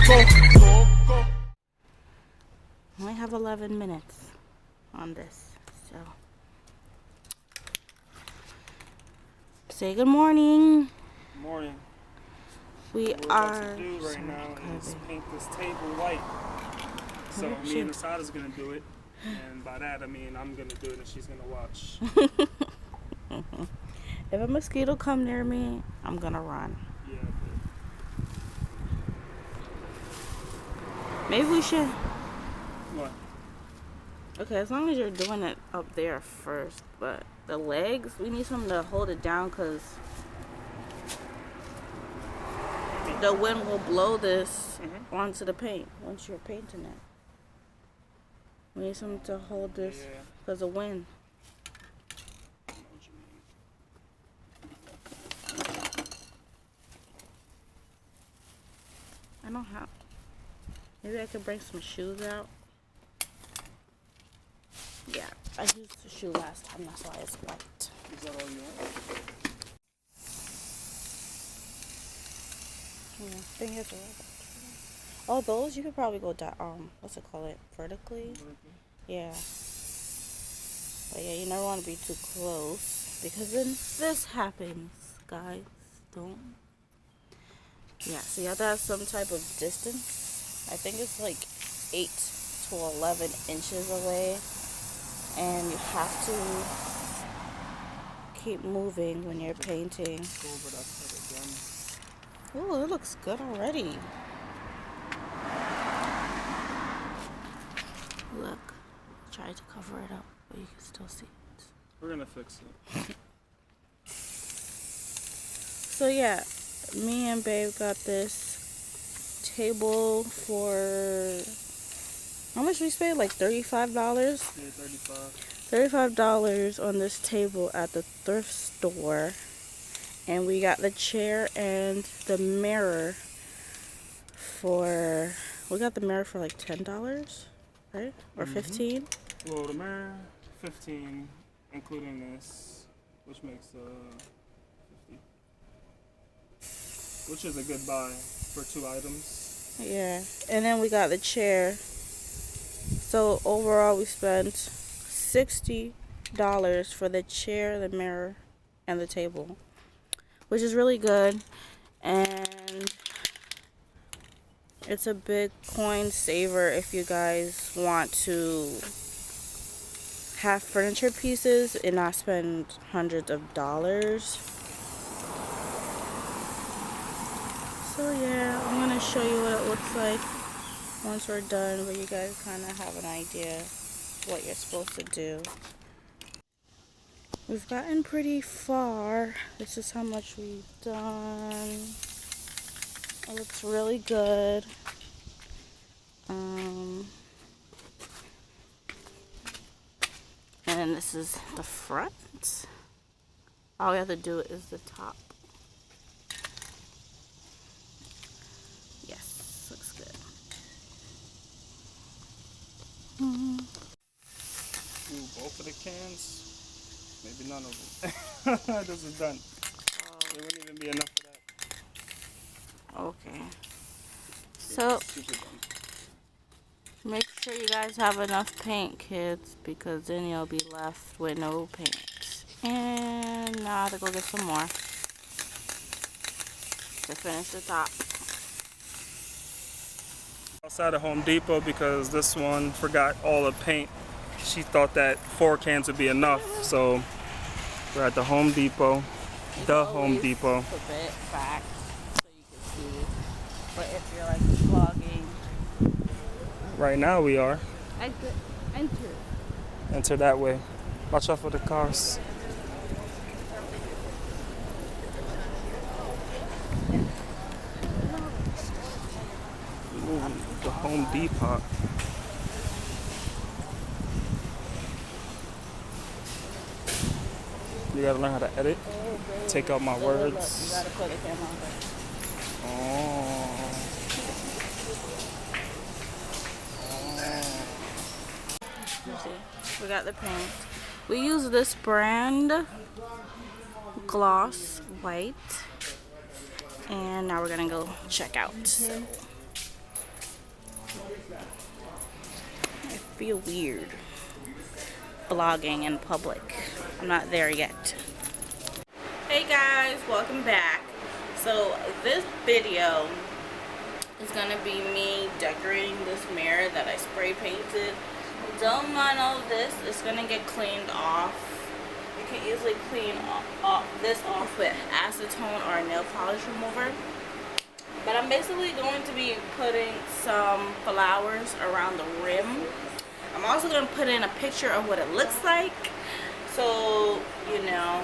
Coco. I only have 11 minutes on this, so say good morning. Good morning. We What we're are about to do right now is paint this table white. So me and Assata's gonna do it, and by that I mean I'm gonna do it and she's gonna watch. If a mosquito come near me, I'm gonna run. Yeah. Maybe we should. What? Okay, as long as you're doing it up there first, but the legs, we need something to hold it down because the wind will blow this onto the paint once you're painting it. We need something to hold this because of wind. I don't have. Maybe I could bring some shoes out. Yeah, I used the shoe last time, that's why it's white. Is that all you want? Yeah, I think it's a Oh, those you could probably go down. What's it called? Vertically? Yeah. But yeah, you never want to be too close because then this happens, guys. Don't. Yeah, so you have to have some type of distance. I think it's like 8 to 11 inches away. And you have to keep moving when you're painting. Go over that side again. Ooh, it looks good already. Look, try to cover it up, but you can still see it. We're gonna fix it. So yeah, me and Babe got this table for, how much we spent? Like $35? Yeah, 35. $35 on this table at the thrift store. And we got the chair and the mirror for, we got the mirror for like $10, right? Or 15? Well, the mirror, 15, including this, which makes 50. Which is a good buy for 2 items. Yeah. And then we got the chair. So overall we spent $60 for the chair, the mirror, and the table, which is really good. And it's a big coin saver if you guys want to have furniture pieces and not spend hundreds of dollars. So yeah, I'm gonna show you what it looks like once we're done, but you guys kind of have an idea what you're supposed to do. We've gotten pretty far. This is how much we've done. It looks really good. And then this is the front. All we have to do is the top. Yes, looks good. Ooh, both of the cans? Maybe none of them. This is done. There wouldn't even be enough of that. Okay. So, make sure you guys have enough paint, kids, because then you'll be left with no paint. And now I have to go get some more to finish the top. Outside of Home Depot because this one forgot all the paint. She thought that 4 cans would be enough, so we're at the Home Depot. The Home Depot. Flip it back so you can see. But if you're like vlogging, Right now we are. exit, enter. Enter that way. Watch out for the cars. Ooh, the Home Depot. You gotta learn how to edit. Take out my words. You gotta put the camera on. Oh. We got the paint. We use this brand, Gloss White. And now we're gonna go check out. So, I feel weird vlogging in public. I'm not there yet. Hey guys, welcome back. So this video is gonna be me decorating this mirror that I spray painted. Don't mind all this, it's gonna get cleaned off. You can easily clean this off with acetone or a nail polish remover. But I'm basically going to be putting some flowers around the rim. I'm also going to put in a picture of what it looks like, so you know.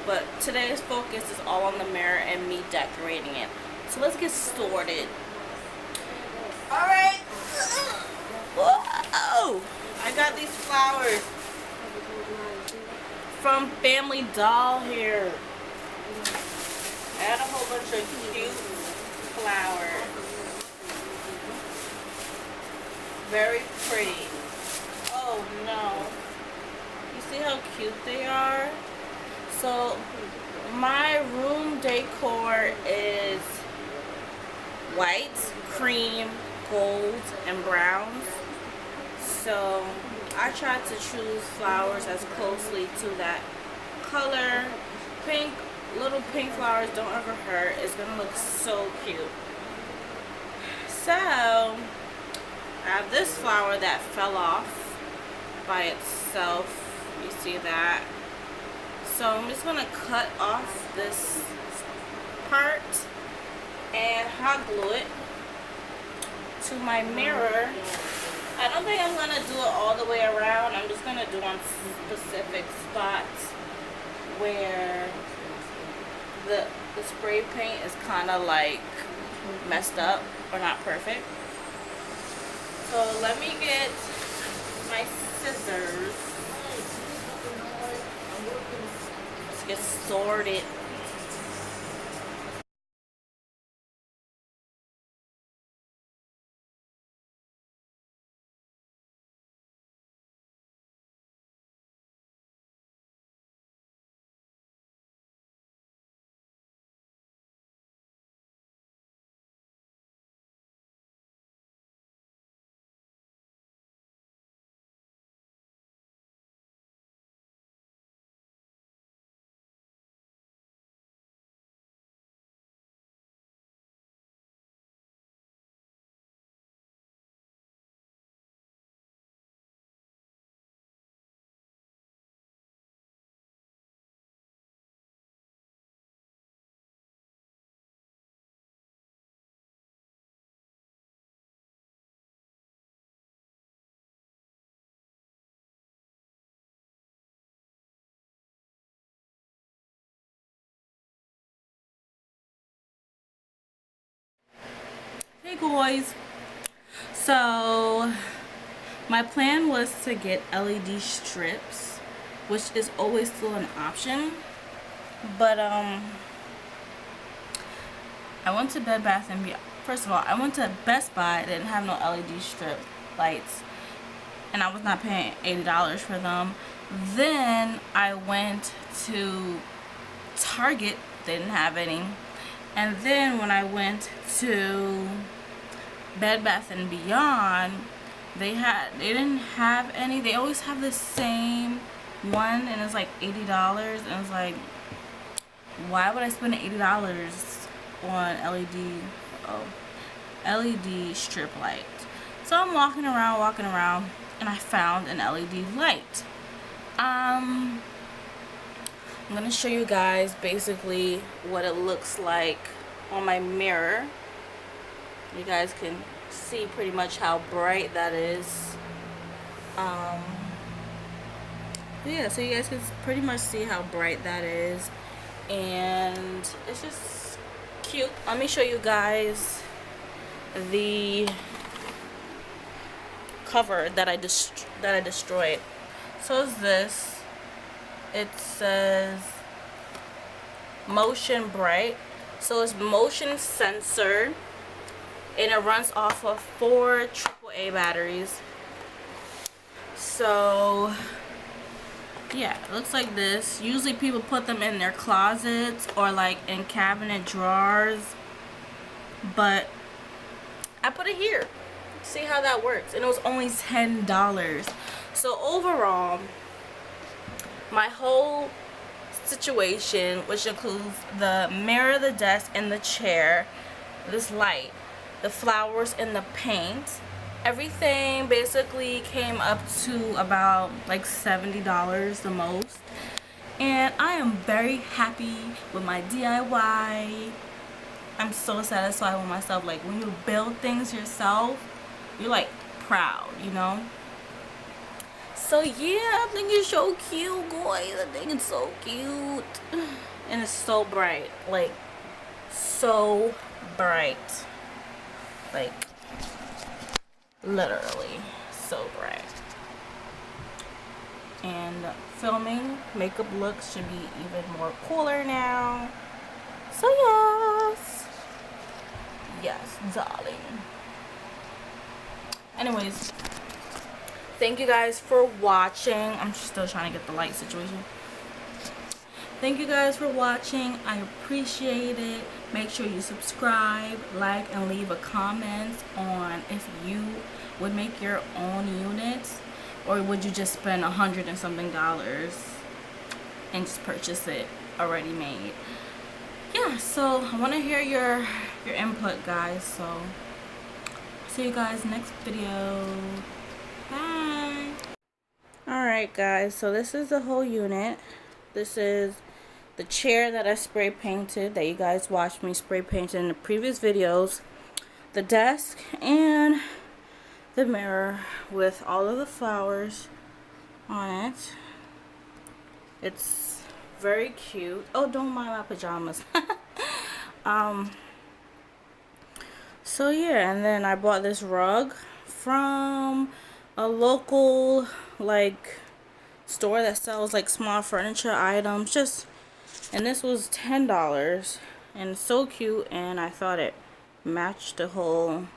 But today's focus is all on the mirror and me decorating it. So let's get started. Alright. Whoa! I got these flowers from Family Doll here. I had a whole bunch of cute flowers. Very pretty. Oh no. You see how cute they are? So my room decor is white, cream, gold, and browns. So I tried to choose flowers as closely to that color. Pink, little pink flowers don't ever hurt. It's gonna look so cute. So I have this flower that fell off by itself. You see that? So I'm just gonna cut off this part and hot glue it to my mirror. I don't think I'm gonna do it all the way around. I'm just gonna do on specific spots where the spray paint is kind of like messed up or not perfect. So let me get my scissors. Let's get started. Hey guys, so my plan was to get LED strips, which is always still an option, but I went to Bed Bath & Beyond. First of all, I went to Best Buy. They didn't have no LED strip lights, and I was not paying $80 for them. Then I went to Target. They didn't have any. And then when I went to Bed Bath & Beyond, they didn't have any. They always have the same one, and it's like $80, and it's like, why would I spend $80 on LED strip light? So I'm walking around, and I found an LED light. I'm gonna show you guys basically what it looks like on my mirror. You guys can see pretty much how bright that is. Yeah, so you guys can pretty much see how bright that is, and it's just cute. Let me show you guys the cover that I destroyed. So is this. It says motion bright, so it's motion censored, and it runs off of 4 AAA batteries. So yeah, it looks like this. Usually people put them in their closets or like in cabinet drawers, but I put it here. See how that works. And it was only $10. So overall, my whole situation, which includes the mirror, the desk, and the chair, this light, the flowers, and the paint, everything basically came up to about like $70 the most. And I am very happy with my DIY. I'm so satisfied with myself. Like, when you build things yourself, you're like proud, you know? So yeah, I think it's so cute, guys. I think it's so cute. And it's so bright. Like, so bright. Like, literally so bright. And filming makeup looks should be even more cooler now. So yes, darling. Anyways, thank you guys for watching. I'm still trying to get the light situation. Thank you guys for watching. I appreciate it. Make sure you subscribe, like, and leave a comment on if you would make your own units, or would you just spend $100 and something and just purchase it already made. Yeah, so I want to hear your input, guys. So see you guys next video. Bye. Alright guys, so this is the whole unit. This is the chair that I spray painted, that you guys watched me spray paint in the previous videos. The desk and the mirror with all of the flowers on it. It's very cute. Oh, don't mind my pajamas. So yeah, and then I bought this rug from a local like store that sells like small furniture items. And this was $10, and it's so cute, and I thought it matched the whole,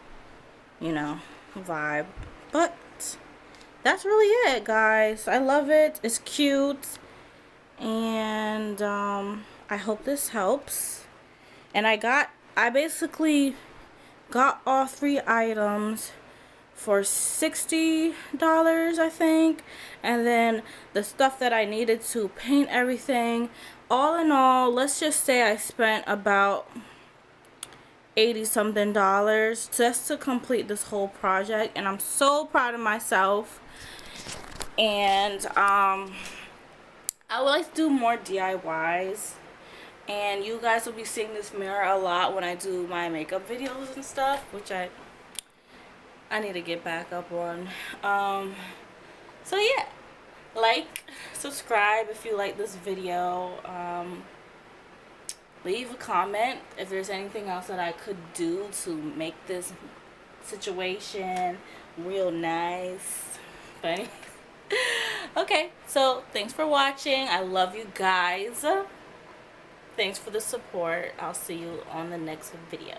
you know, vibe. But that's really it, guys. I love it. It's cute, and I hope this helps. And I basically got all 3 items for $60, I think, and then the stuff that I needed to paint everything, all in all, let's just say I spent about $80 something just to complete this whole project. And I'm so proud of myself. And I would like to do more DIYs, and you guys will be seeing this mirror a lot when I do my makeup videos and stuff, which I need to get back up on. So yeah, like, subscribe if you like this video. Leave a comment if there's anything else that I could do to make this situation real nice. But anyways, okay, so thanks for watching. I love you guys. Thanks for the support. I'll see you on the next video.